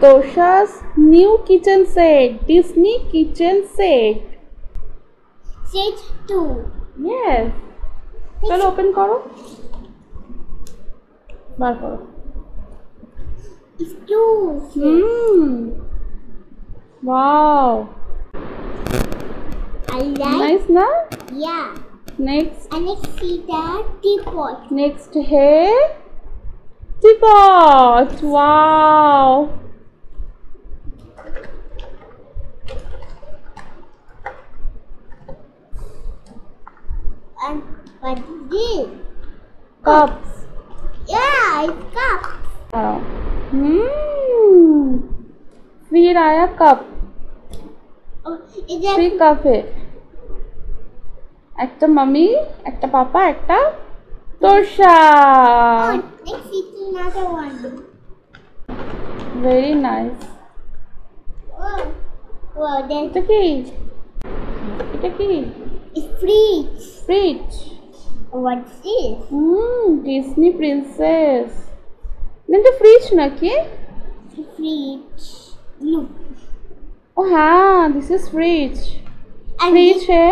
Tosha's new kitchen set, Disney kitchen set. Set 2. Yes. चलो open करो, बाहर करो. It's 2. Wow. I like. Nice ना? Yeah. Next. And let's see the teapot. Next है teapot. Wow. And what is this? Cups. Yeah, it's cup. फिर आया cup. Oh, is that? 3 cup है. একটা মামি, একটা পাপা, একটা তোষা. Oh, let's see another one. Very nice. Oh, wow, that's এটা কি? এটা কি? it's fridge. Fridge. What's this? Disney princess. এটা fridge নাকি? Fridge. Look. Oh हाँ, this is fridge. And Fridge है.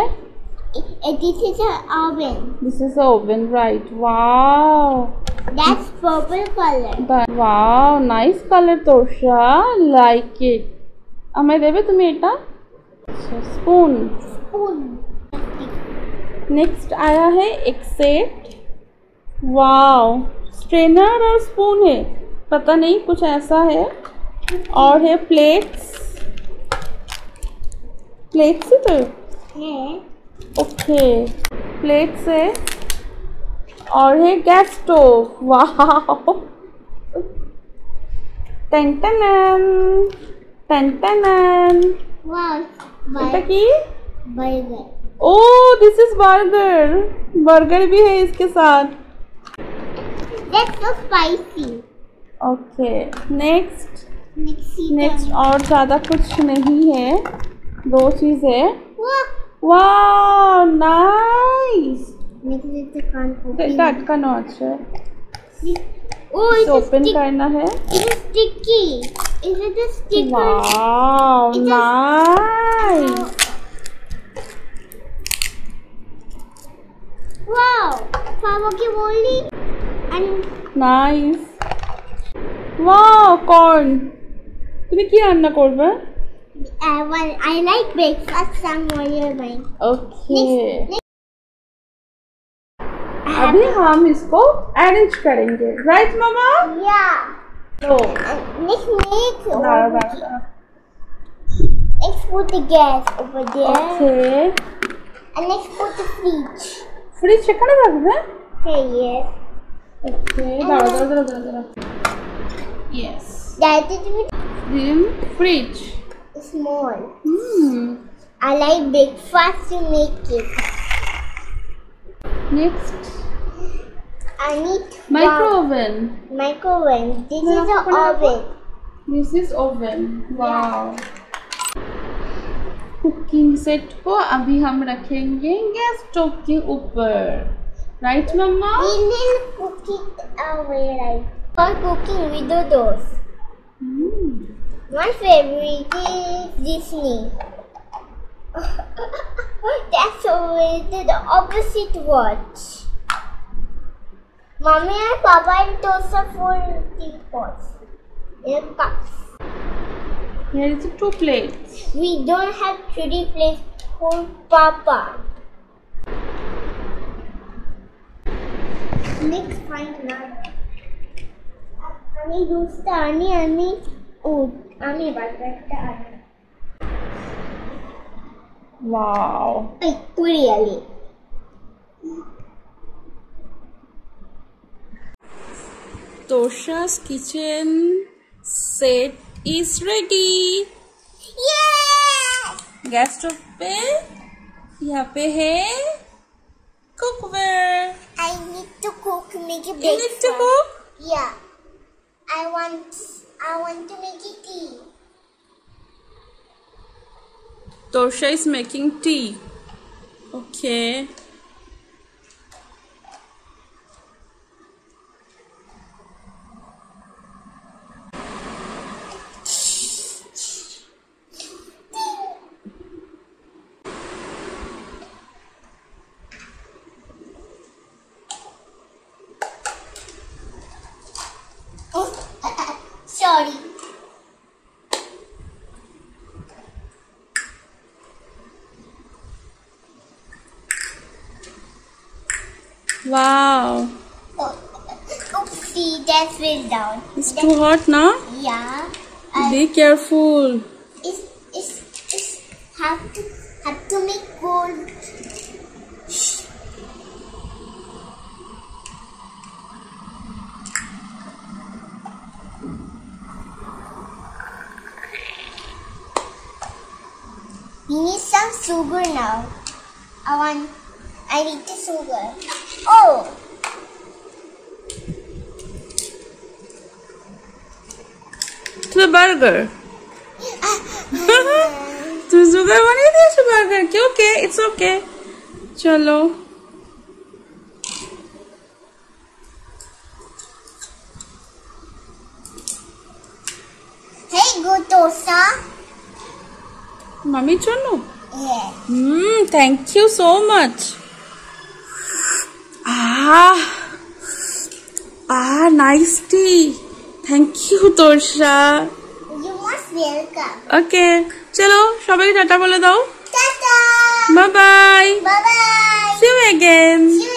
this is an oven. This is the oven, right? Wow. That's purple color. Wow, nice color Tosha. Like it. আমায় দেবে তুমি এটা? Spoon. Spoon. Next आया है एक सेट. वाओ, स्ट्रेनर और स्पून है, पता नहीं कुछ ऐसा है. और है प्लेट्स. प्लेट्स ही तो है. ओके, प्लेट्स है. और है गैस स्टोव. वाओ. टन टन टन टन. Wow. এটা কি? Burger. Oh, this is burger. Burger भी है इसके साथ. That's so spicy. Okay, next. See next the- और ज़्यादा कुछ नहीं है, 2 चीज़ है. Wow. Wow, nice. Next is the can এটা open. अटकानो আছে. Oh, it's a open stick. करना है. It's sticky. Is it a sticker? Wow, It is- nice. Wow. Papa give only. And nice. Wow, corn. তুমি কি রান্না করবে? I like breakfast somewhere mine. Okay, I अभी हम इसको अरेंज करेंगे, राइट मामा? Yeah. तो Let's make. दादा. Let's put the gas over there. Okay, And let's put the fridge. Fridge সেখানে রাখবে? Okay, yes. ওকে, দাঁড়াও দাঁড়াও দাঁড়াও. Yes. That is Then fridge. small. I like breakfast to make it. Next, I need micro oven. microwave. This is Microwave. an oven. This is oven. Wow. Cooking set को अभी हम रखेंगे gas stove के ऊपर, right मम्मा? We will cook it away like for cooking we do those. My favorite is Disney. That's always the opposite watch. Mommy and Papa and toaster full teapots. In cups. Here is 2 plates. We don't have 3 plates for Papa. Next find none. Ani dosta ani oh ani bagata ani. Wow. Like really. Tosha's kitchen set is ready. Yeah! Gas stove पे यहाँ पे है cookware. I need to cook, make a You breakfast. need to cook? Yeah. I want to make it tea. Tosha is making tea. Okay. Sorry. Wow. Oh, oopsie, that fell down. It's too hot now? Yeah. Be careful. It's have to make cold. We need some sugar now. I need the sugar. Oh! To the burger. तो sugar बनी थी उस burger की? Okay, it's okay. चलो. Hey, go dosa. Mummy चलो. Yeah. Thank you so much. Nice tea. Thank you, Tosha. You must welcome. Okay. चलो সবাইকে tata বলে দাও. Tata. Bye bye. Bye bye. See you again. See you